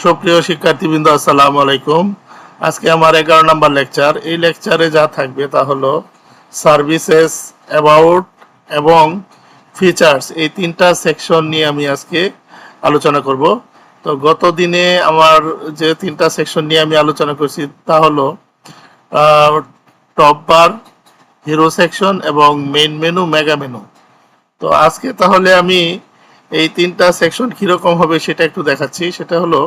সুপ্রিয় শিক্ষার্থীবৃন্দ, আসসালামু আলাইকুম। আজকে আমার 11 নম্বর লেকচার। এই লেকচারে যা থাকবে তা হলো সার্ভিসেস, অ্যাবাউট এবং ফিচার্স, এই তিনটা সেকশন নিয়ে আমি আজকে আলোচনা করব। তো গত দিনে আমার যে তিনটা সেকশন নিয়ে আমি আলোচনা করছি তা হলো টপ বার, হিরো সেকশন এবং মেইন মেনু, মেগা মেনু। তো আজকে তাহলে আমি এই তিনটা সেকশন কিরকম হবে সেটা একটু দেখাচ্ছি। সেটা হলো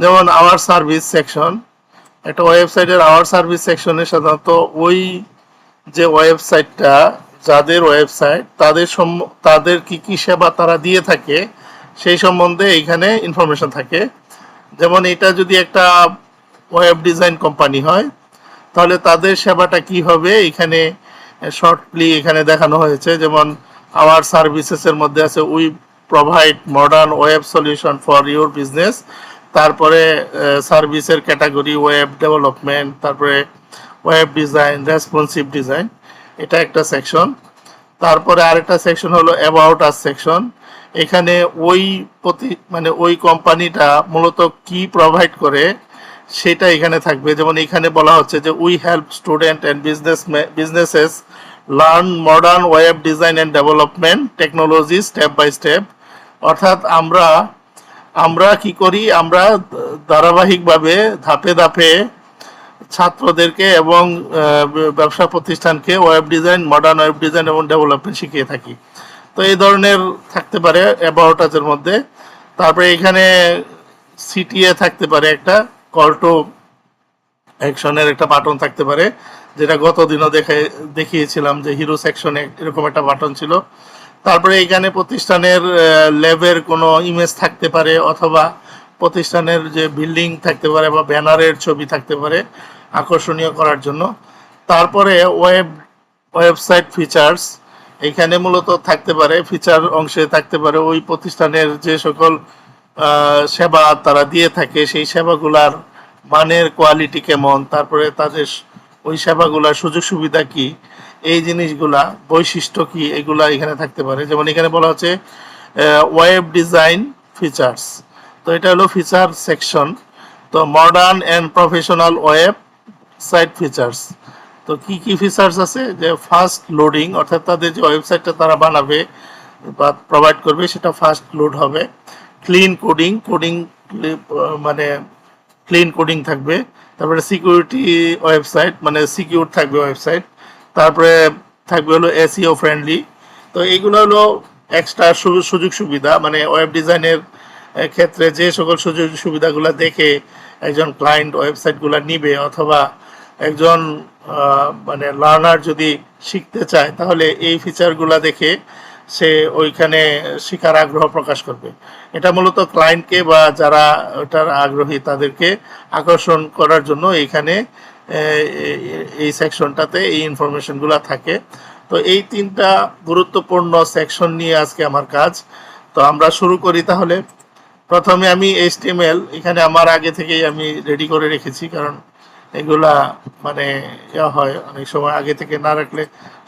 যেমন আওয়ার সার্ভিস সেকশন। একটা ওয়েবসাইটের আওয়ার সার্ভিস সেকশনে সাধারণত ওই যে ওয়েবসাইটটা, যাদের ওয়েবসাইট তাদের কি কি সেবা তারা দিয়ে থাকে সেই সম্বন্ধে এইখানে ইনফরমেশন থাকে। যেমন এটা যদি একটা ওয়েব ডিজাইন কোম্পানি হয় তাহলে তাদের সেবাটা কি হবে এখানে শর্টলি এখানে দেখানো হয়েছে। যেমন আওয়ার সার্ভিসেসের মধ্যে আছে we provide modern web solution for your business, তারপরে সার্ভিসের ক্যাটাগরি ওয়েব ডেভেলপমেন্ট, তারপরে ওয়েব ডিজাইন, রেসপন্সিভ ডিজাইন, এটা একটা সেকশন। তারপরে আরেকটা সেকশন হলো অ্যাবাউট আস সেকশন। এখানে ওই কোম্পানিটা মূলত কি প্রোভাইড করে সেটা এখানে থাকবে। যেমন এখানে বলা হচ্ছে যে we help student and businesses learn modern web design and development technology step by step. অর্থাৎ আমরা কি করি, আমরা ধারাবাহিকভাবে ধাপে ধাপে ছাত্রদেরকে এবং ব্যবসা প্রতিষ্ঠানকে web design, modern web design এবং ডেভেলপমেন্ট শিখিয়ে থাকি। তো এই ধরনের থাকতে পারে অ্যাবাউট আজের মধ্যে। তারপরে এখানে সিটিএ থাকতে পারে, একটা কল টু অ্যাকশনের একটা বাটন থাকতে পারে, যেটা গত দিনও দেখিয়েছিলাম যে হিরো সেকশনে এরকম একটা বাটন ছিল। তারপরে এখানে প্রতিষ্ঠানের ল্যাবের কোনো ইমেজ থাকতে পারে, অথবা প্রতিষ্ঠানের যে বিল্ডিং থাকতে পারে বা ব্যানারের ছবি থাকতে পারে আকর্ষণীয় করার জন্য। তারপরে ওয়েবসাইট ফিচার্স, এখানে মূলত থাকতে পারে ফিচার অংশে থাকতে পারে ওই প্রতিষ্ঠানের যে সকল সেবা তারা দিয়ে থাকে সেই সেবাগুলার মানের কোয়ালিটি কেমন, তারপরে তাদের ওই সেবাগুলার সুযোগ সুবিধা কি, এই জিনিসগুলা বৈশিষ্ট্য কি, এগুলা এখানে থাকতে পারে। যেমন এখানে বলা হচ্ছে ওয়েব ডিজাইন ফিচার্স, তো এটা হলো ফিচার সেকশন। তো modern and professional website features, তো কি কি ফিচার্স আছে, যে ফাস্ট লোডিং, অর্থাৎ তাদের যে ওয়েবসাইটটা তারা বানাবে বা প্রোভাইড করবে সেটা ফাস্ট লোড হবে। ক্লিন কোডিং মানে ক্লিন কোডিং থাকবে। তারপরে সিকিউরিটি ওয়েবসাইট, মানে সিকিউর থাকবে ওয়েবসাইট। তারপরে থাকবে হলো এসইও ফ্রেন্ডলি। তো এইগুলো হলো এক্সট্রা সুযোগ সুবিধা, মানে ওয়েব ডিজাইনের ক্ষেত্রে যে সকল সুযোগ সুবিধাগুলো দেখে একজন ক্লায়েন্ট ওয়েবসাইটগুলো নিবে, অথবা একজন মানে লার্নার যদি শিখতে চায় তাহলে এই ফিচারগুলো দেখে সে ওইখানে শেখার আগ্রহ প্রকাশ করবে। এটা মূলত ক্লায়েন্টকে বা যারা ওটার আগ্রহী তাদেরকে আকর্ষণ করার জন্য এইখানে এই সেকশনটাতে এই ইনফরমেশনগুলো থাকে। তো এই তিনটা গুরুত্বপূর্ণ সেকশন নিয়ে আজকে আমার কাজ। তো আমরা শুরু করি তাহলে। প্রথমে আমি HTML এখানে আমার আগে থেকেই আমি রেডি করে রেখেছি, কারণ এগুলা মানে হয় অনেক সময় আগে থেকে না রাখলে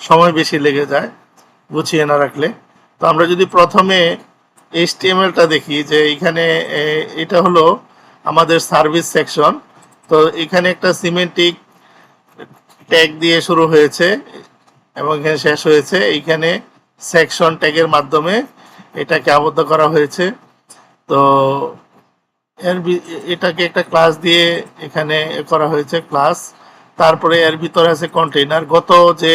সময় বেশি লেগে যায় গুছিয়ে না রাখলে। তো আমরা যদি প্রথমে HTMLটা দেখি, যে এখানে এটা হলো আমাদের সার্ভিস সেকশন। তো এখানে একটা সিমেন্টিক ট্যাগ দিয়ে শুরু হয়েছে এবং এখানে শেষ হয়েছে। এইখানে সেকশন ট্যাগের মাধ্যমে এটাকে আবদ্ধ করা হয়েছে। তো এটাকে একটা ক্লাস দিয়ে এখানে করা হয়েছে ক্লাস। তারপরে এর ভিতরে আছে কন্টেইনার। গত যে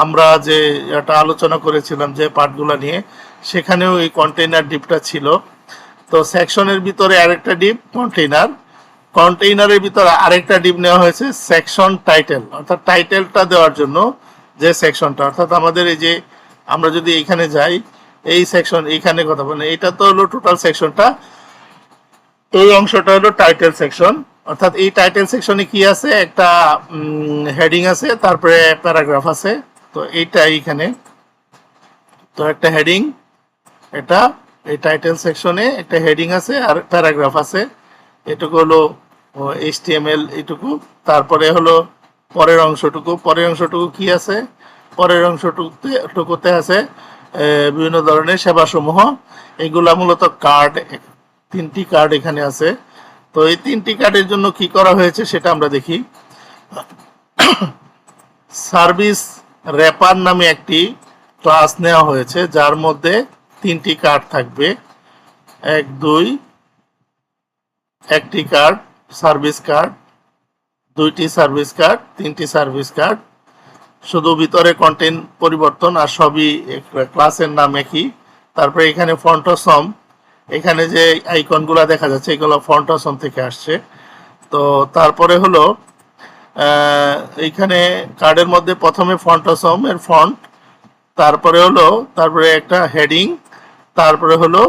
আমরা যে এটা আলোচনা করেছিলাম যে পার্টগুলো নিয়ে, সেখানেও এই কন্টেইনার ডিপটা ছিল। তো সেকশনের ভিতরে আরেকটা ডিপ কন্টেইনারের ভিতরে আরেকটা ডিপ নেওয়া হয়েছে সেকশন টাইটেল, অর্থাৎ টাইটেলটা দেওয়ার জন্য যে সেকশনটা, অর্থাৎ আমাদের এই যে আমরা যদি এখানে যাই এই সেকশন, এইখানে কথা বলেন, এটা তো হলো টোটাল সেকশনটা, এই অংশটা হলো টাইটেল সেকশন। অর্থাৎ এই টাইটেল সেকশনে কি আছে, একটা হেডিং আছে, তারপরে প্যারাগ্রাফ আছে। তো এইটা এইখানে তো একটা হেডিং, এটা এই টাইটেল সেকশনে একটা হেডিং আছে আর প্যারাগ্রাফ আছে। এটুকু হলো HTML এইটুকু। তারপরে হলো পরের অংশটুকু কি আছে, পরের অংশটুকুতে আছে বিভিন্ন ধরনের সেবাসমূহ। এগুলা মূলত কার্ড, 3টি কার্ড এখানে আছে। তো এই তিনটি কার্ডের জন্য কি করা হয়েছে সেটা আমরা দেখি। সার্ভিস র্যাপার নামে একটি ক্লাস নেওয়া হয়েছে, যার মধ্যে তিনটি কার্ড থাকবে। এক দুই, একটি কার্ড সার্ভিস কার্ড, দুইটি সার্ভিস কার্ড, তিনটি সার্ভিস কার্ড। শুধু ভিতরে কন্টেন্ট পরিবর্তন, আর সবই ক্লাসের নাম একই। তারপরে এখানে ফন্টসম, এখানে যে আইকনগুলো দেখা যাচ্ছে এগুলো ফন্টসম থেকে আসছে। তো তারপরে হলো এইখানে কার্ডের মধ্যে প্রথমে ফন্টসম এর ফন্ট, তারপরে একটা হেডিং, তারপরে হলো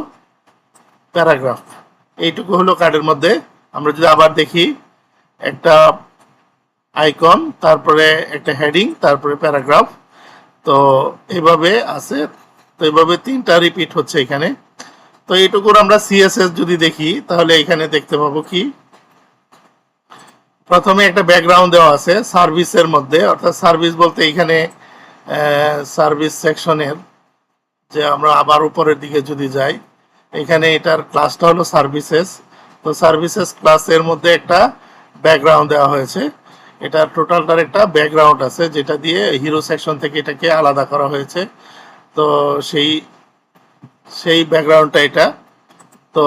প্যারাগ্রাফ। এইটুকু হলো কার্ডের মধ্যে। আমরা যদি আবার দেখি, একটা আইকন, তারপরে একটা হেডিং, তারপরে প্যারাগ্রাফ। তো এইভাবে আছে। তো এইভাবে তিনটা রিপিট হচ্ছে এখানে। তো এইটুকুর আমরা সিএসএস যদি দেখি তাহলে এখানে দেখতে পাবো কি, প্রথমে একটা ব্যাকগ্রাউন্ড দেওয়া আছে সার্ভিসের মধ্যে, অর্থাৎ সার্ভিস বলতে এখানে সার্ভিস সেকশনের যে আমরা আবার উপরের দিকে যদি যাই, এখানে এটার ক্লাসটা হলো সার্ভিসেস। তো সার্ভিসেস ক্লাসের মধ্যে একটা ব্যাকগ্রাউন্ড দেওয়া হয়েছে। এটা টোটালটার একটা ব্যাকগ্রাউন্ড আছে, যেটা দিয়ে হিরো সেকশন থেকে এটাকে আলাদা করা হয়েছে। তো সেই ব্যাকগ্রাউন্ডটা এটা। তো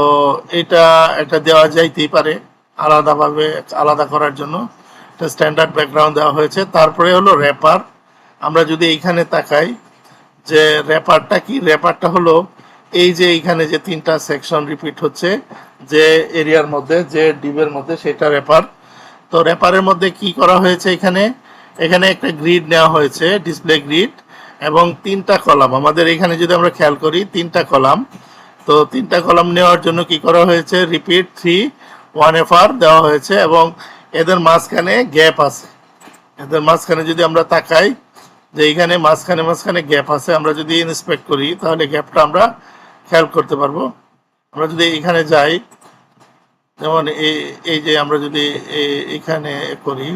এটা দেওয়া যাইতেই পারে আলাদাভাবে, আলাদা করার জন্য একটা স্ট্যান্ডার্ড ব্যাকগ্রাউন্ড দেওয়া হয়েছে। তারপরে হলো র্যাপার। আমরা যদি এইখানে তাকাই যে র্যাপারটা কি, র্যাপারটা হলো এই যে এইখানে যে তিনটা সেকশন রিপিট হচ্ছে যে এরিয়ার মধ্যে, যে ডিবের মধ্যে, সেটা র্যাপার। তো র্যাপারের মধ্যে কি করা হয়েছে, এখানে একটা গ্রিড নেওয়া হয়েছে, ডিসপ্লে গ্রিড, এবং তিনটা কলাম। আমাদের এখানে যদি আমরা খেয়াল করি তিনটা কলাম। তো তিনটা কলাম নেওয়ার জন্য কি করা হয়েছে, রিপিট 3 1FR দেওয়া হয়েছে, এবং এদের মাঝখানে গ্যাপ আছে। এদের মাঝখানে যদি আমরা তাকাই যে এইখানে মাঝখানে গ্যাপ আছে, আমরা যদি ইন্সপেক্ট করি তাহলে গ্যাপটা আমরা খেয়াল করতে পারবো। আমরা যদি এখানে যাই, যেমন এই যে আমরা যদি এখানে করি,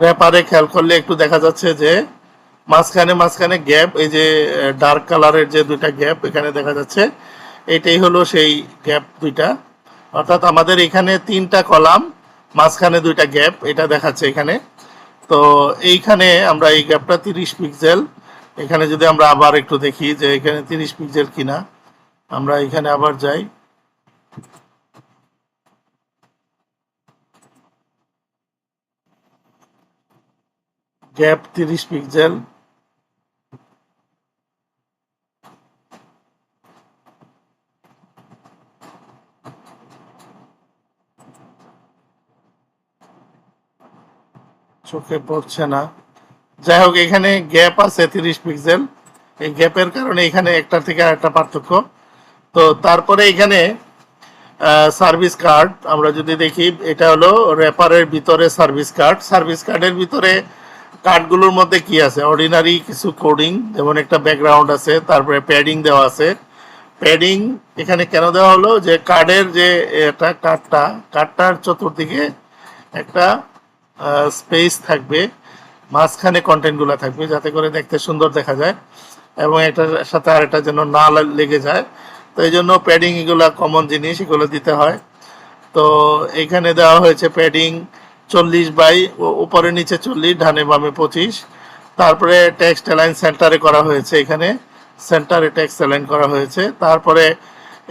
ব্যাপারে খেয়াল করলে একটু দেখা যাচ্ছে যে মাঝখানে গ্যাপ, এই যে ডার্ক কালারের যে দুইটা গ্যাপ এখানে দেখা যাচ্ছে, এটাই হলো সেই গ্যাপ দুইটা। অর্থাৎ আমাদের এখানে তিনটা কলাম, মাঝখানে দুইটা গ্যাপ, এটা দেখাচ্ছে এখানে। তো এইখানে আমরা এই গ্যাপটা 30 পিক্সেল। এখানে যদি আমরা আবার একটু দেখি যে এখানে 30 পিক্সেল কিনা, আমরা এখানে আবার যাই, গ্যাপ 30 পিক্সেল। চোখে পড়ছে না, যাই হোক এখানে গ্যাপ আছে 30 পিক্সেল। এই গ্যাপের কারণে এখানে একটা থেকে আরেকটা পার্থক্য। তো তারপরে এখানে সার্ভিস কার্ড আমরা যদি দেখি, এটা হলো র্যাপারের ভিতরে সার্ভিস কার্ডের ভিতরে কার্ডগুলোর মধ্যে কি আছে, অর্ডিনারি কিছু কোডিং, যেমন একটা ব্যাকগ্রাউন্ড আছে, তারপরে প্যাডিং দেওয়া আছে। প্যাডিং এখানে কেন দেওয়া হলো, যে কার্ডের যে এটা কার্ডটার চতুর্দিকে একটা স্পেস থাকবে, মাঝখানে কন্টেন্টগুলো থাকবে, যাতে করে দেখতে সুন্দর দেখা যায় এবং এটার সাথে আরেকটা যেন না লেগে যায়। তো এই জন্য প্যাডিং, এগুলো কমন জিনিস, এগুলো দিতে হয়। তো এখানে দেওয়া হয়েছে প্যাডিং 40 বাই উপরে নিচে 40, ডানে বামে 25। তারপরে টেক্সট অ্যালাইন সেন্টারে করা হয়েছে, এখানে সেন্টারে টেক্সট অ্যালাইন করা হয়েছে। তারপরে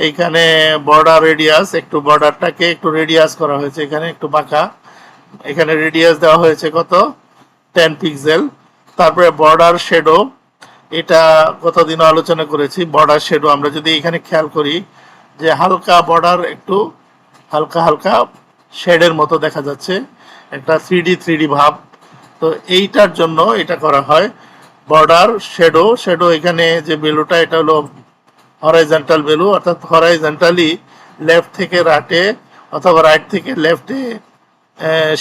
এইখানে বর্ডার রেডিয়াস, একটু বর্ডারটাকে একটু রেডিয়াস করা হয়েছে, এখানে একটু বাঁকা, এখানে রেডিয়াস দেওয়া হয়েছে কত, 10 পিক্সেল। তারপরে বর্ডার শেডো, এটা কতদিন আলোচনা করেছি। বর্ডার শেডো আমরা যদি এখানে খেয়াল করি যে হালকা বর্ডার, একটু হালকা শেডের মতো দেখা যাচ্ছে, একটা 3D ভাব। তো এইটার জন্য এটা করা হয় বর্ডার শেডো। এখানে যে ভ্যালুটা, এটা হলো হরাইজন্টাল ভ্যালু, অর্থাৎ হরাইজন্টালি লেফট থেকে রাইটে অথবা রাইট থেকে লেফটে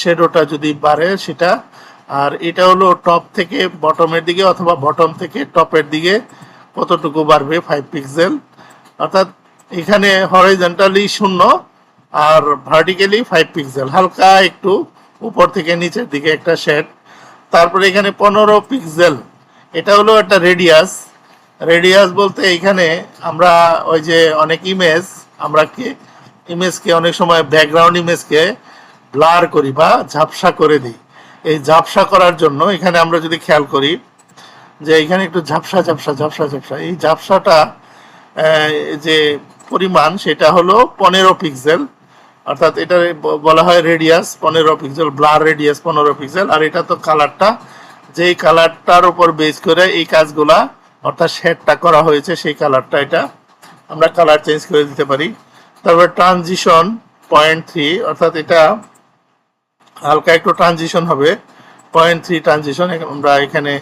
শেডোটা যদি বাড়ে সেটা। আর এটা হলো টপ থেকে বটমের দিকে অথবা বটম থেকে টপের দিকে কতটুকু বাড়বে, 5 পিক্সেল। অর্থাৎ এখানে হরাইজন্টালি 0, আর ভার্টিক্যালি 5 পিক্সেল, হালকা একটু উপর থেকে নিচের দিকে একটা শেড। তারপরে এখানে 15 পিক্সেল, এটা হলো একটা রেডিয়াস। রেডিয়াস বলতে এখানে আমরা ওই যে অনেক আমরা কি ইমেজকে অনেক সময় ব্যাকগ্রাউন্ড ইমেজকে ব্লার করি বা ঝাপসা করে দিই। এই ঝাপসা করার জন্য এখানে আমরা যদি খেয়াল করি যে এখানে একটু ঝাপসা ঝাপসা ঝাপসা ঝাপসা, এই ঝাপসাটা যে পরিমাণ সেটা হলো 15 পিক্সেল, অর্থাৎ এটা বলা হয় radius 15 pixel, blur radius 15 pixel. আর এটা তো কালারটা, যেই কালারটার উপর বেস করে এই কাজগুলা অর্থাৎ শেডটা করা হয়েছে সেই কালারটা, এটা আমরা কালার চেঞ্জ করে দিতে পারি। তারপর ট্রানজিশন 0.3, অর্থাৎ এটা হালকা একটু ট্রানজিশন হবে, 0.3 ট্রানজিশন। আমরা এখানে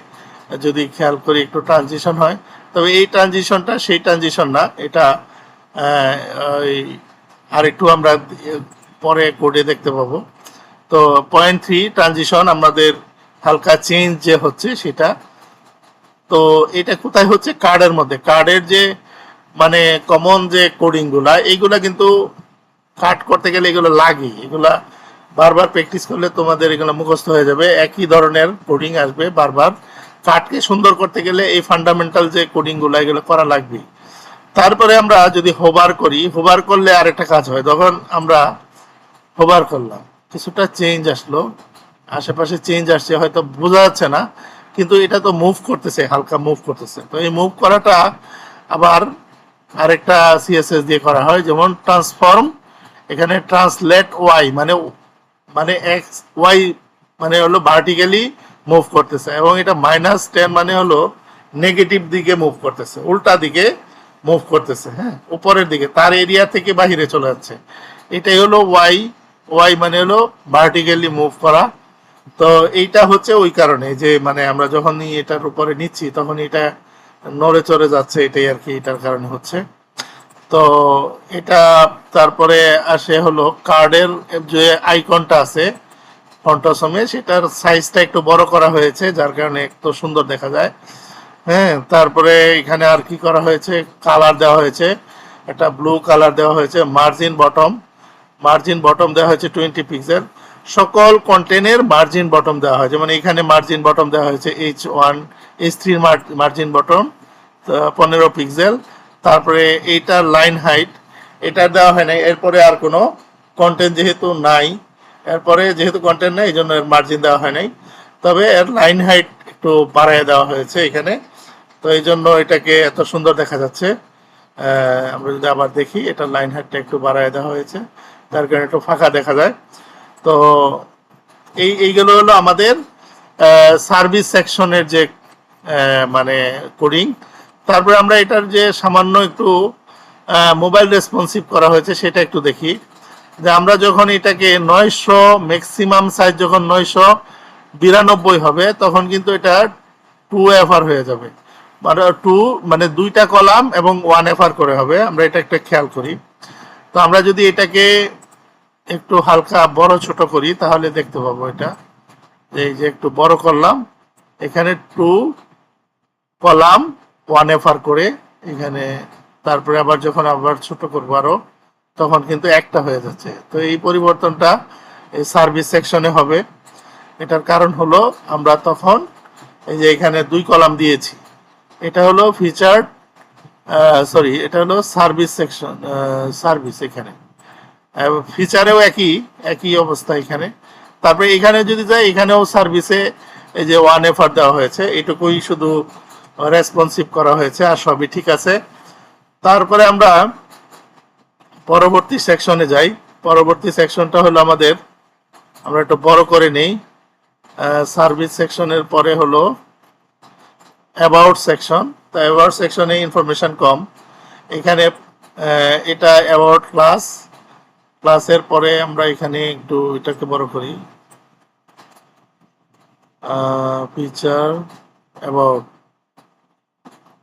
যদি খেয়াল করি একটু ট্রানজিশন হয়, তবে এই ট্রানজিশনটা সেই ট্রানজিশন না, এটা আর একটু আমরা পরে কোডে দেখতে পাবো। তো 0.3 ট্রানজিশন আমাদের হালকা চেঞ্জ যে হচ্ছে সেটা। তো এটা কোথায় হচ্ছে? কার্ডের মধ্যে। কার্ডের যে মানে কমন যে কোডিংগুলা, এইগুলা কিন্তু কাট করতে গেলে এগুলো লাগে, এগুলা বারবার প্র্যাকটিস করলে তোমাদের এগুলো মুখস্থ হয়ে যাবে, একই ধরনের কোডিং আসবে বারবার। কাটকে সুন্দর করতে গেলে এই ফান্ডামেন্টাল যে কোডিংগুলো এগুলো করা লাগবে। তারপরে আমরা যদি হোভার করি, হোভার করলে আরেকটা কাজ হয়। যখন আমরা হোভার করলাম, কিছুটা চেঞ্জ আসলো, আশেপাশে চেঞ্জ আসছে, হয়তো বোঝা যাচ্ছে না, কিন্তু এটা তো মুভ করতেছে, হালকা মুভ করতেছে। তো এই মুভ করাটা আবার আরেকটা সিএসএস দিয়ে করা হয়, যেমন ট্রান্সফর্ম। এখানে ট্রান্সলেট ওয়াই মানে মানে এক্স ওয়াই মানে হলো ভার্টিক্যালি মুভ করতেছে, এবং এটা -10 মানে হলো নেগেটিভ দিকে মুভ করতেছে, উল্টা দিকে মুভ করতেছে, হ্যাঁ, উপরের দিকে, তার এরিয়া থেকে বাহিরে চলে যাচ্ছে। এটাই হলো ওয়াই। ওয়াই মানে হলো ভার্টিক্যালি মুভ করা। তো এইটা হচ্ছে ওই কারণে যে মানে আমরা যখনই এটার উপরে নিচ্ছি তখন এটা নড়ে চড়ে যাচ্ছে, এটাই আর কি, এটার কারণে হচ্ছে। তো এটা তারপরে আসে হলো কার্ডের যে আইকনটা আছে ফন্টসমে, সেটার সাইজটা একটু বড় করা হয়েছে, যার কারণে একটু সুন্দর দেখা যায়। হ্যাঁ, তারপরে এখানে আর কি করা হয়েছে, কালার দেওয়া হয়েছে, একটা ব্লু কালার দেওয়া হয়েছে। মার্জিন বটম দেওয়া হয়েছে 20 পিক্সেল। সকল কন্টেন্টের মার্জিন বটম দেওয়া হয়, যেমন এখানে মার্জিন বটম দেওয়া হয়েছে H3 মার্জিন বটম 15 পিক্সেল। তারপরে এইটার লাইন হাইট এটা দেওয়া হয় নাই, এরপরে আর কোনো কন্টেন্ট যেহেতু নাই, এরপরে যেহেতু কন্টেন্ট নাই এই জন্য এর মার্জিন দেওয়া হয় নাই, তবে এর লাইন হাইট একটু বাড়ায় দেওয়া হয়েছে এখানে। তো এই জন্য এটাকে এত সুন্দর দেখা যাচ্ছে। আমরা যদি আবার দেখি, এটা লাইন হাইটটা একটু বাড়ায় দেওয়া হয়েছে, তার কারণে একটু ফাঁকা দেখা যায়। তো এইগুলো হলো আমাদের সার্ভিস সেকশনের যে মানে কোডিং। তারপরে আমরা এটার যে সামান্য একটু মোবাইল রেসপন্সিভ করা হয়েছে সেটা একটু দেখি। যে আমরা যখন এটাকে 900 ম্যাক্সিমাম সাইজ যখন 992 হবে, তখন কিন্তু এটা 2FR হয়ে যাবে, মানে 2 মানে 2টা কলাম এবং 1FR করে হবে। আমরা এটা একটা খেয়াল করি। তো আমরা যদি এটাকে একটু হালকা বড় ছোট করি তাহলে দেখতে পাবো এটা, এই যে একটু বড় করলাম, এখানে 2 কলাম 1FR করে এখানে, তারপরে আবার যখন আবার ছোট করবো আরো, তখন কিন্তু একটা হয়ে যাচ্ছে। তো এই পরিবর্তনটা এই সার্ভিস সেকশনে হবে। এটার কারণ হলো আমরা তখন এই যে এখানে 2 কলাম দিয়েছি, এটা হলো ফিচার্ড, সরি এটা হলো সার্ভিস সেকশন, সার্ভিস। এখানে ফিচারেও একই অবস্থা এখানে। তারপরে এখানে যদি যাই, এখানেও সার্ভিসে এই যে 1FR দেওয়া হয়েছে, এটুকুই শুধু রেসপন্সিভ করা হয়েছে, আর সবই ঠিক আছে। তারপরে আমরা পরবর্তী সেকশনে যাই। পরবর্তী সেকশনটা হলো আমাদের, আমরা একটু বড় করে নেই, সার্ভিস সেকশনের পরে হলো অ্যাবাউট সেকশন। তো অ্যাবাউট সেকশনে ইনফরমেশন কম, এখানে এটা অ্যাবাউট ক্লাসের পরে আমরা এখানে একটু এটাকে বড় করি, ফিচার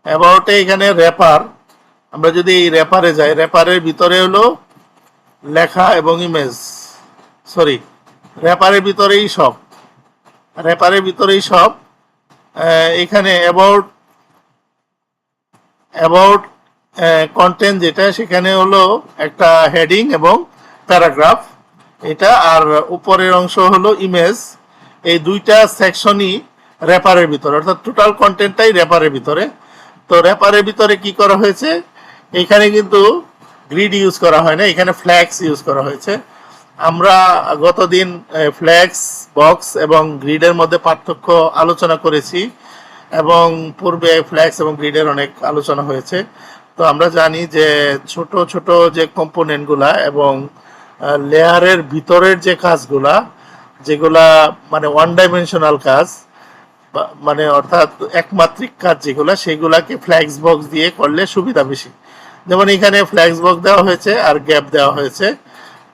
অ্যাবাউটে এখানে র্যাপার। আমরা যদি এই র্যাপারে যাই, র্যাপারের ভিতরে হলো লেখা এবং ইমেজ, সরি র্যাপারের ভিতরেই সব। এখানে অ্যাবাউট কন্টেন্ট যেটা, সেখানে হলো একটা হেডিং এবং প্যারাগ্রাফ এটা, আর উপরের অংশ হলো ইমেজ। এই দুইটা সেকশনই র্যাপারের ভিতরে, অর্থাৎ টোটাল কন্টেন্টটাই র্যাপারের ভিতরে। তো র্যাপারের ভিতরে কি করা হয়েছে, এখানে কিন্তু গ্রিড ইউজ করা হয় না, এখানে ফ্ল্যাক্স ইউজ করা হয়েছে। আমরা গতদিন ফ্ল্যাক্স, বক্স এবং গ্রিডের মধ্যে পার্থক্য আলোচনা করেছি, এবং পূর্বে ফ্ল্যাক্স এবং গ্রিডের অনেক আলোচনা হয়েছে। তো আমরা জানি যে ছোট ছোট যে কম্পোনেন্টগুলা এবং লেয়ারের ভিতরের যে কাজগুলা, যেগুলা মানে ওয়ান ডাইমেনশনাল কাজ, মানে অর্থাৎ একমাত্রিক কাজ যেগুলা, সেগুলাকে ফ্ল্যাক্স বক্স দিয়ে করলে সুবিধা বেশি। যেমন এখানে ফ্ল্যাক্স বক্স দেওয়া হয়েছে আর গ্যাপ দেওয়া হয়েছে।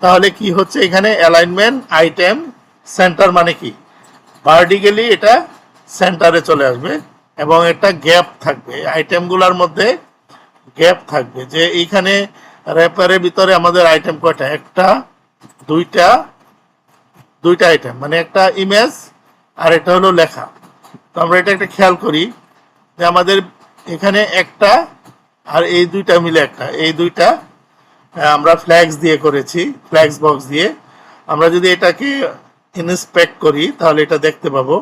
তাহলে কি হচ্ছে, এখানে অ্যালাইনমেন্ট আইটেম সেন্টার মানে কি, ভার্টিক্যালি এটা সেন্টারে চলে আসবে এবং একটা গ্যাপ থাকবে, আইটেমগুলোর মধ্যে গ্যাপ থাকবে। যে এইখানে র্যাপারের ভিতরে আমাদের আইটেম কয়টা, একটা, দুইটা আইটেম, মানে একটা ইমেজ আর এটা হলো লেখা। তো আমরা এটা একটা খেয়াল করি যে আমাদের এখানে একটা আর এই দুইটা মিলে একটা, এই দুইটা আমরা ফ্ল্যাক্স দিয়ে করেছি, ফ্ল্যাক্স বক্স দিয়ে। আমরা যদি এটাকে ইন্সপেক্ট করি তাহলে এটা দেখতে পাবো,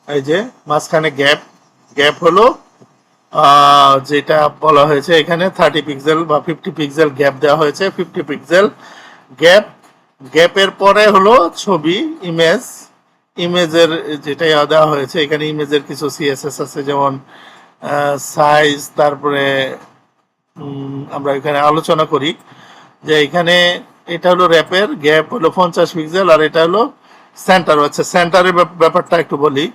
এই যে মাঝখানে গ্যাপ, গ্যাপ হলো যেটা বলা হয়েছে এখানে 30 পিক্সেল বা 50 পিক্সেল গ্যাপ দেওয়া হয়েছে, 50 পিক্সেল গ্যাপ। গ্যাপের পরে হলো ছবি, ইমেজ, ইমেজের যেটা দেওয়া হয়েছে এখানে, ইমেজের কিছু সিএসএস আছে, যেমন সাইজ, তারপরে আমরা এখানে আলোচনা করি যে এখানে এটা হলো র্যাপের, গ্যাপ হলো 50 পিক্সেল, আর এটা হলো সেন্টার। আচ্ছা, সেন্টারের ব্যাপারটা একটু বলি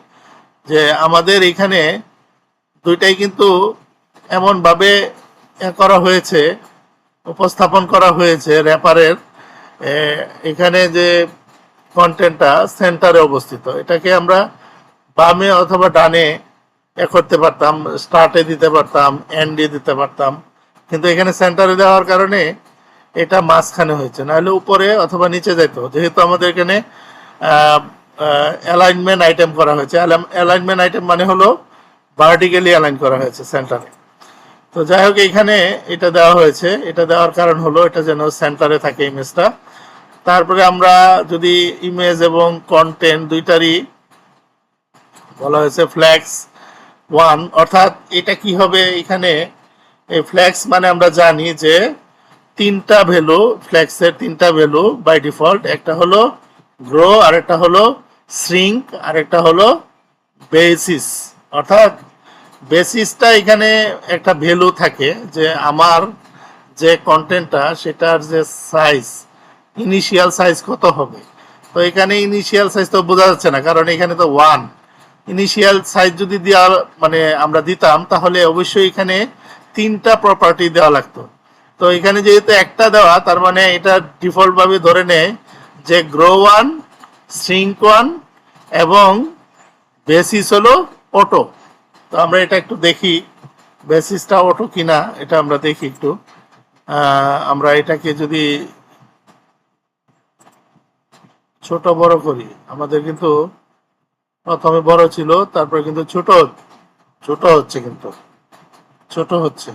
যে আমাদের এখানে দুইটাই কিন্তু এমনভাবে করা হয়েছে, উপস্থাপন করা হয়েছে র্যাপারের এখানে যে কন্টেন্টটা সেন্টারে অবস্থিত, এটাকে আমরা বামে অথবা ডানে করতে পারতাম, স্টার্টে দিতে পারতাম, এন্ডে দিতে পারতাম, কিন্তু এখানে সেন্টারে দেওয়ার কারণে এটা মাঝখানে হয়েছে, নাহলে উপরে অথবা নিচে যেত। যেহেতু আমাদের এখানে অ্যালাইনমেন্ট আইটেম করা হয়েছে, অ্যালাইনমেন্ট আইটেম মানে হলো ভার্টিক্যালি অ্যালাইন করা হয়েছে সেন্টারে। তো যাই হোক, এখানে এটা দেওয়া হয়েছে, এটা দেওয়ার কারণ হলো এটা যেন সেন্টারে থাকে ইমেজটা। তারপরে আমরা যদি ইমেজ এবং কন্টেন্ট দুইটারই বলা হয়েছে ফ্ল্যাক্স ওয়ান, অর্থাৎ এটা কি হবে, এখানে এই ফ্ল্যাক্স মানে আমরা জানি যে তিনটা ভ্যালু, ফ্ল্যাক্সের তিনটা ভ্যালু বাই ডিফল্ট, একটা হলো গ্রো, আরেকটা হলো শ্রিঙ্ক, আরেকটা হলো বেসিস। অর্থাৎ বেসিসটা এখানে একটা ভ্যালু থাকে যে আমার যে কন্টেন্টটা সেটার যে সাইজ, ইনিশিয়াল সাইজ কত হবে। তো এখানে ইনিশিয়াল সাইজ তো বোঝা যাচ্ছে না, কারণ এখানে তো ওয়ান। ইনিশিয়াল সাইজ যদি দেওয়া মানে আমরা দিতাম তাহলে অবশ্যই এখানে তিনটা প্রপার্টি দেওয়া লাগতো। তো এখানে যেহেতু একটা দেওয়া, তার মানে এটা ডিফল্ট ভাবে ধরে নেয় যে গ্রো ওয়ান, শ্রিঙ্ক ওয়ান এবং বেসিস হলো অটো। তো আমরা এটা একটু দেখি বেসিসটা অটো কিনা, এটা আমরা দেখি একটু। আমরা এটাকে যদি ছোট বড় করি, আমাদের কিন্তু প্রথমে বড় ছিল, তারপরে কিন্তু ছোট ছোট হচ্ছে, কিন্তু ছোট হচ্ছে,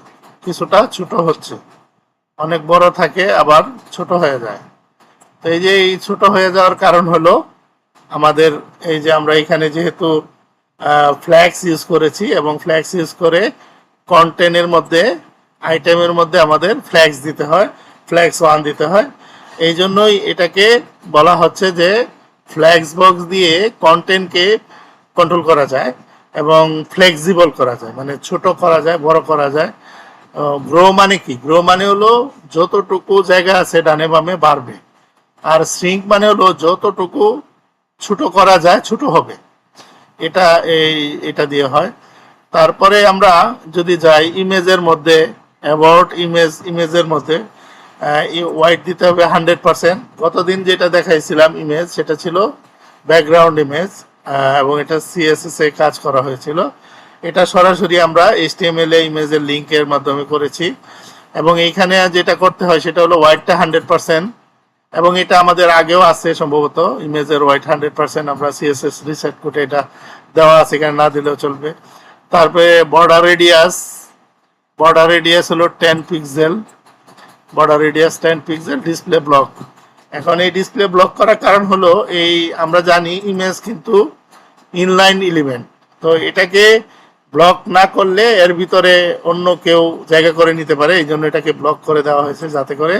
কিছুটা ছোট হচ্ছে, অনেক বড় থাকে আবার ছোট হয়ে যায়। তো এই যে এই ছোট হয়ে যাওয়ার কারণ হলো আমাদের এই যে আমরা এখানে যেহেতু ফ্ল্যাক্স ইউজ করেছি এবং ফ্ল্যাক্স ইউজ করে কন্টেন্টের মধ্যে, আইটেমের মধ্যে আমাদের ফ্ল্যাক্স দিতে হয়, ফ্ল্যাক্স ওয়ান দিতে হয়। এই জন্যই এটাকে বলা হচ্ছে যে ফ্ল্যাক্স বক্স দিয়ে কন্টেন্টকে কন্ট্রোল করা যায় এবং ফ্লেক্সিবল করা যায়, মানে ছোট করা যায়, বড় করা যায়। গ্রো মানে কি, গ্রো মানে হলো যতটুকু জায়গা আছে ডানে বামে বাড়বে, আর শ্রিঙ্ক মানে হলো যতটুকু ছোট করা যায় ছোট হবে। এটা এটা দিয়ে হয়। তারপরে আমরা যদি যাই ইমেজের মধ্যে, অ্যাবাউট ইমেজ, ইমেজের মধ্যে হোয়াইট দিতে হবে 100%। গতদিন যেটা দেখাইছিলাম ইমেজ, সেটা ছিল ব্যাকগ্রাউন্ড ইমেজ এবং এটা সিএসএস এ কাজ করা হয়েছিল। এটা সরাসরি আমরা এইচটিএমএল এ ইমেজের লিঙ্কের মাধ্যমে করেছি, এবং এইখানে যেটা করতে হয় সেটা হলো হোয়াইটটা 100%, এবং এটা আমাদের আগেও আছে সম্ভবত, ইমেজের হোয়াইট 100%। আমরা সিএসএস রিসেট করে এটা দেওয়া আছে, এখানে না দিলেও চলবে। তারপরে বর্ডার রেডিয়াস হলো 10 pixel, border radius 10 pixel, display block. এখন এই ডিসপ্লে ব্লক করার কারণ হলো এই আমরা জানি ইমেজ কিন্তু ইনলাইন এলিমেন্ট, তো এটাকে ব্লক না করলে এর ভিতরে অন্য কেউ জায়গা করে নিতে পারে, এই জন্য এটাকে ব্লক করে দেওয়া হয়েছে যাতে করে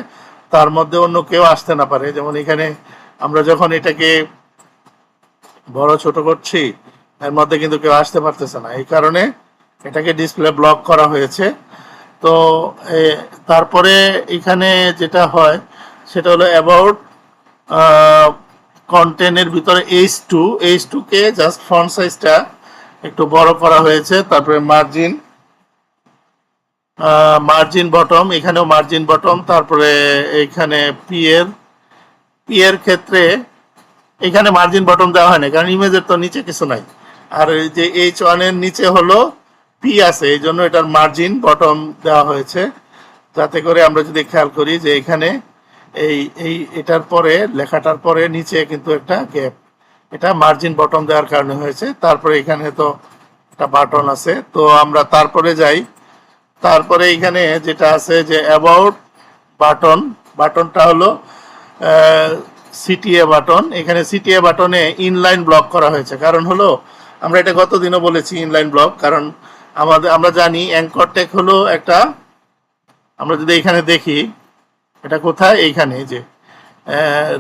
তার মধ্যে অন্য কেউ আসতে না পারে। যেমন এখানে আমরা যখন এটাকে বড় ছোট করছি এর মধ্যে কিন্তু কেউ আসতে পারতেছে না, এই কারণে এটাকে ডিসপ্লে ব্লক করা হয়েছে। তো তারপরে এখানে যেটা হয় সেটা হলো অ্যাবাউট কন্টেন্টের ভিতরে H2 কে জাস্ট ফন্ট সাইজটা একটু বড় করা হয়েছে। তারপরে মার্জিন বটম, এখানেও মার্জিন বটম। তারপরে এখানে পি এর ক্ষেত্রে এখানে মার্জিন বটম দেওয়া হয় না, কারণ ইমেজের তো নিচে কিছু নাই। আর এই যে H1 এর নিচে হলো পি আছে, এই জন্য এটার মার্জিন বটম দেওয়া হয়েছে, যাতে করে আমরা যদি খেয়াল করি যে এখানে এই এই এটার পরে লেখাটার পরে নিচে কিন্তু একটা গ্যাপ, এটা মার্জিন বটম দেওয়ার কারণে হয়েছে। তারপরে এখানে তো একটা বাটন আছে, তো আমরা তারপরে যাই। তারপরে এখানে যেটা আছে যে অ্যাবাউট বাটনটা হলো সিটিএ বাটন। এখানে সিটিএ বাটনে ইনলাইন ব্লক করা হয়েছে, কারণ হলো আমরা এটা গতদিনও বলেছি ইনলাইন ব্লক, কারণ আমরা জানি অ্যাঙ্কর টেক হলো একটা, আমরা যদি এখানে দেখি এটা কোথায়, এইখানে যে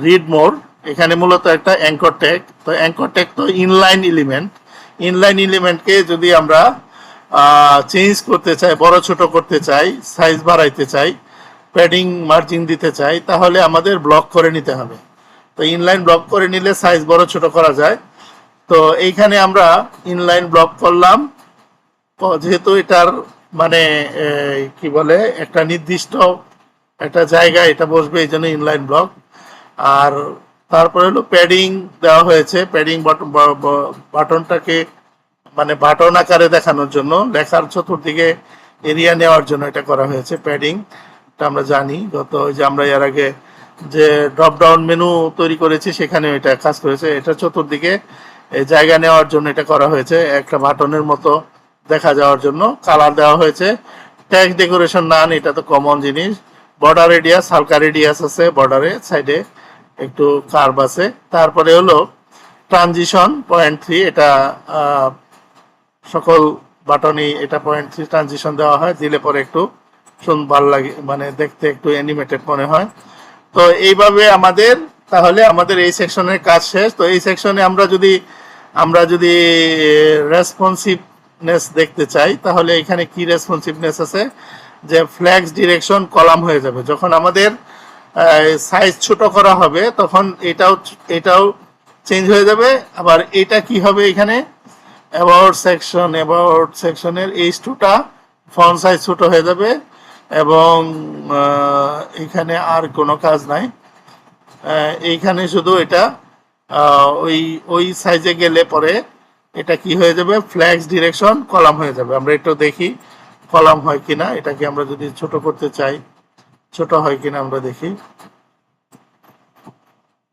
রিড মোর, এখানে মূলত একটা অ্যাঙ্কর টেক। তো অ্যাঙ্কর টেক তো ইনলাইন এলিমেন্টকে যদি আমরা চেঞ্জ করতে চাই, বড় ছোট করতে চাই, সাইজ বাড়াইতে চাই, প্যাডিং মার্জিন দিতে চাই, তাহলে আমাদের ব্লক করে নিতে হবে। তো ইনলাইন ব্লক করে নিলে সাইজ বড় ছোট করা যায়। তো এইখানে আমরা ইনলাইন ব্লক করলাম, যেহেতু এটার মানে কি বলে একটা নির্দিষ্ট একটা জায়গায় এটা বসবে, এই জন্য ইনলাইন ব্লক। আর তারপরে হলো প্যাডিং দেওয়া হয়েছে, প্যাডিং বাটনটাকে মানে বাটন আকারে দেখানোর জন্য, লেখার চতুর্দিকে এরিয়া নেওয়ার জন্য এটা করা হয়েছে প্যাডিং। এটা আমরা জানি ওই যে আমরা এর আগে যে ড্রপ ডাউন মেনু তৈরি করেছি সেখানে এটা কাজ করেছে, এটা চতুর্দিকে জায়গা নেওয়ার জন্য এটা করা হয়েছে, একটা বাটনের মতো দেখা যাওয়ার জন্য। কালার দেওয়া হয়েছে, ট্যাক্স ডেকোরেশন নান, এটা তো কমন জিনিস। বর্ডার রেডিয়াস, হালকা রেডিয়াস আছে বর্ডারে, সাইডে একটু কার্ভ আছে। তারপরে হলো ট্রানজিশন 0.3, এটা সকল বাটনই এটা 0.3 ট্রানজিশন দেওয়া হয়, দিলে পরে একটু ভালো লাগে, মানে দেখতে একটু অ্যানিমেটেড মনে হয়। তো এইভাবে তাহলে আমাদের এই সেকশনের কাজ শেষ। তো এই সেকশনে আমরা যদি রেসপন্সিভনেস দেখতে চাই, তাহলে এখানে কি রেসপন্সিভনেস আছে যে ফ্ল্যাক্স ডিরেকশন কলাম হয়ে যাবে। যখন আমাদের সাইজ ছোট করা হবে তখন এটাও চেঞ্জ হয়ে যাবে। আবার এটা কি হবে, এখানে অ্যাবাউট সেকশনের H2টা ফন্ট সাইজ ছোট হয়ে যাবে, এবং এখানে আর কোনো কাজ নাই। এইখানে শুধু এটা ওই সাইজে গেলে পরে এটা কি হয়ে যাবে, ফ্ল্যাক্স ডিরেকশন কলাম হয়ে যাবে। আমরা একটু দেখি কলাম হয় কিনা, এটাকে আমরা যদি ছোট করতে চাই ছোট হয় কিনা আমরা দেখি।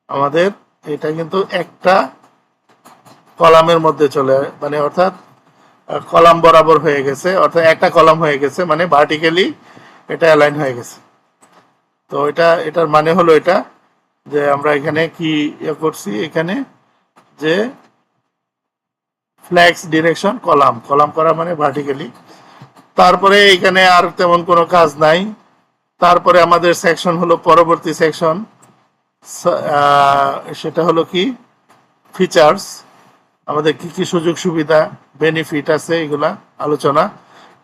আমাদের এটা কিন্তু একটা কলামের মধ্যে মানে অর্থাৎ কলাম বরাবর হয়ে গেছে, অর্থাৎ একটা কলাম হয়ে গেছে, মানে ভার্টিক্যালি এটা অ্যালাইন হয়ে গেছে। তো এটার মানে হলো এটা যে আমরা এখানে কি করছি, এখানে যে ফ্ল্যাক্স ডিরেকশন কলাম করা মানে ভার্টিক্যালি। তারপরে এখানে আর তেমন কোনো কাজ নাই। তারপরে আমাদের সেকশন হলো পরবর্তী সেকশন, সেটা হলো কি ফিচার্স, আমাদের কি কি সুযোগ সুবিধা বেনিফিট আছে এগুলা আলোচনা।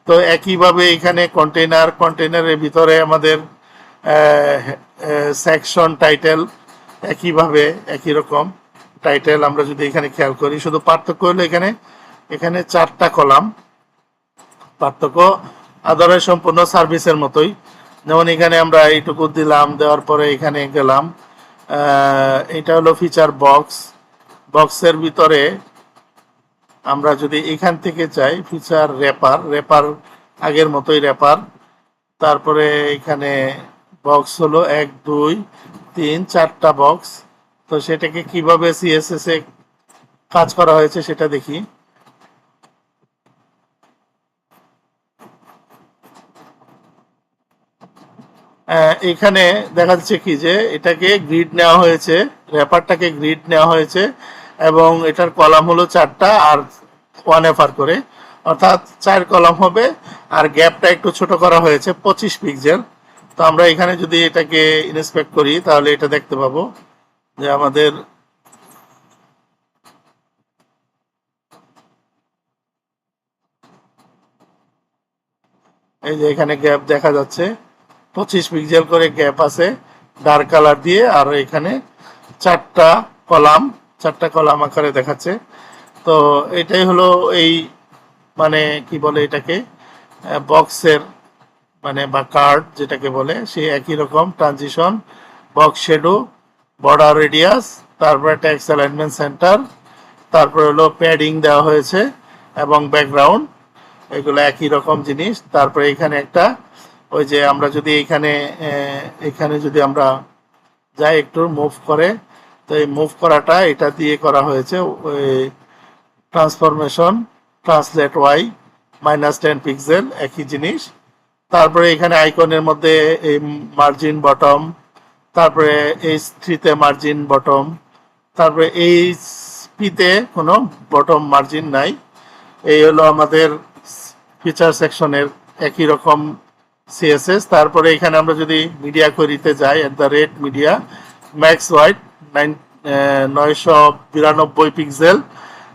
তো একইভাবে এখানে কন্টেইনারের ভিতরে আমাদের সেকশন টাইটেল একই রকম টাইটেল। আমরা যদি এখানে খেয়াল করি, শুধু পার্থক্য হলো এখানে 4টা কলাম, পার্থক্য আদরের সম্পূর্ণ সার্ভিসের মতোই। যেমন এখানে আমরা এইটুকু দিলাম, দেওয়ার পরে এখানে গেলাম, এটা হলো ফিচার বক্সের ভিতরে আমরা যদি এখান থেকে চাই ফিচার র্যাপার আগের মতোই র্যাপার। তারপরে এখানে বক্স হলো 1 2 3 4টা বক্স। তো সেটাকে কিভাবে সিএসএস এ কাজ করা হয়েছে সেটা দেখি। এখানে দেখা যাচ্ছে কি যে এটাকে গ্রিড নেওয়া হয়েছে, র্যাপারটাকে গ্রিড নেওয়া হয়েছে এবং এটার কলাম হলো 4টা আর 1 FR করে, অর্থাৎ 4 কলাম হবে। আর গ্যাপটা একটু ছোট করা হয়েছে 25 পিক্সেল। তো আমরা এখানে যদি এটাকে ইন্সপেক্ট করি তাহলে এটা দেখতে পাবো যে আমাদের এই যে এখানে গ্যাপ দেখা যাচ্ছে, 25 পিক্সেল করে গ্যাপ আছে ডার্ক কালার দিয়ে। আর এখানে 4টা কলাম, 4টা কলাম আকারে দেখাচ্ছে। তো এটাই হলো এই মানে কি বলে এটাকে বক্সের মানে বা কার্ড যেটাকে বলে, সেই একই রকম transition, box shadow, border radius, তারপরে টেক্সট অ্যালাইনমেন্ট সেন্টার, তারপরে হলো প্যাডিং দেওয়া হয়েছে এবং ব্যাকগ্রাউন্ড, এগুলো একই রকম জিনিস। তারপরে এখানে একটা ওই যে আমরা যদি এখানে যদি আমরা যাই একটু মুভ করে, তো এই মুভ করাটা এটা দিয়ে করা হয়েছে, ওই ট্রান্সফরমেশন ট্রান্সলেট ওয়াই -10 পিক্সেল, একই জিনিস। তারপরে এখানে আইকনের মধ্যে এই মার্জিন বটম, তারপরে H3-তে মার্জিন বটম, তারপরে HP-তে কোনো বটম মার্জিন নাই। এই হলো আমাদের ফিচার সেকশনের একই রকম সিএসএস। তারপরে এখানে আমরা যদি মিডিয়া কোয়েরিতে যাই, @media ম্যাক্স হোয়াইট 992 পিক্সেল।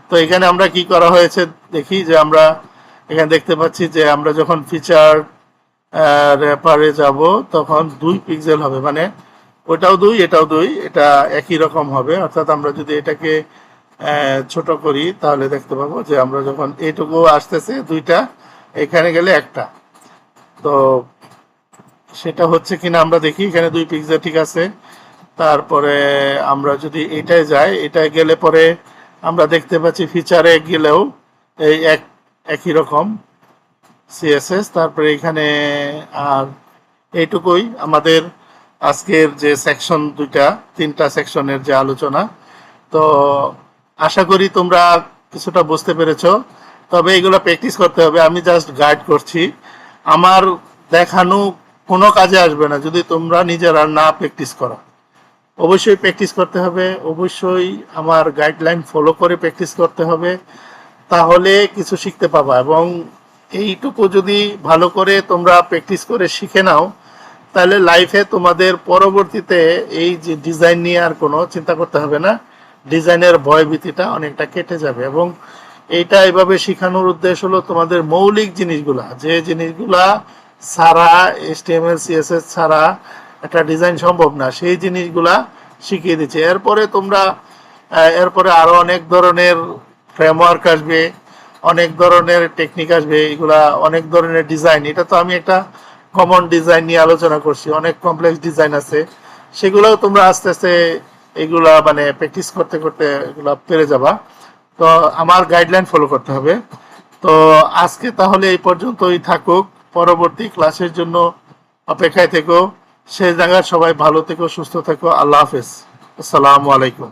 তো এখানে আমরা কি করা হয়েছে দেখি, যে আমরা এখানে দেখতে পাচ্ছি যে আমরা যখন ফিচার র্যাপারে যাব তখন 2 পিক্সেল হবে, মানে ওটাও 2 এটাও 2, এটা একই রকম হবে। অর্থাৎ আমরা যদি এটাকে ছোট করি তাহলে দেখতে পাবো যে আমরা যখন এইটুকু আসতেছে 2টা, এখানে গেলে একটা, তো সেটা হচ্ছে কিনা আমরা দেখি। এখানে 2 পিক্সেল ঠিক আছে। তারপরে আমরা যদি এটায় যাই, এটায় গেলে পরে আমরা দেখতে পাচ্ছি ফিচারে গেলেও এই একই রকম সিএসএস। তারপরে এখানে আর এইটুকুই আমাদের আজকের যে সেকশন 3টা সেকশনের যে আলোচনা। তো আশা করি তোমরা কিছুটা বুঝতে পেরেছো। তবে এগুলো প্র্যাকটিস করতে হবে, আমি জাস্ট গাইড করছি। আমার দেখানো কোনো কাজে আসবে না যদি তোমরা নিজেরা না প্র্যাকটিস করো। অবশ্যই প্র্যাকটিস করতে হবে, অবশ্যই আমার গাইডলাইন ফলো করে প্র্যাকটিস করতে হবে, তাহলে কিছু শিখতে পাবা। এবং এইটুকু যদি ভালো করে তোমরা প্র্যাকটিস করে শিখে নাও, তাহলে লাইফে তোমাদের পরবর্তীতে এই যে ডিজাইন নিয়ে আর কোনো চিন্তা করতে হবে না, ডিজাইনের ভয় ভীতিটা অনেকটা কেটে যাবে। এবং এইটা এভাবে শেখানোর উদ্দেশ্য হলো তোমাদের মৌলিক জিনিসগুলা, যে জিনিসগুলা ছাড়া HTML CSS ছাড়া একটা ডিজাইন সম্ভব না, সেই জিনিসগুলা শিখিয়ে দিচ্ছে। এরপরে আরো অনেক ধরনের ফ্রেমওয়ার্ক আসবে, অনেক ধরনের টেকনিক আসবে, এগুলা অনেক ধরনের ডিজাইন। এটা তো আমি একটা কমন ডিজাইন নিয়ে আলোচনা করছি, অনেক কমপ্লেক্স ডিজাইন আছে, সেগুলোও তোমরা আস্তে আস্তে এগুলা মানে প্র্যাকটিস করতে করতে এগুলা পেরে যাবা। তো আমার গাইডলাইন ফলো করতে হবে। তো আজকে তাহলে এই পর্যন্তই থাকুক, পরবর্তী ক্লাসের জন্য অপেক্ষায় থেকো। সে জায়গায় সবাই ভালো থেকো, সুস্থ থেকো। আল্লাহ হাফেজ, আসসালামু আলাইকুম।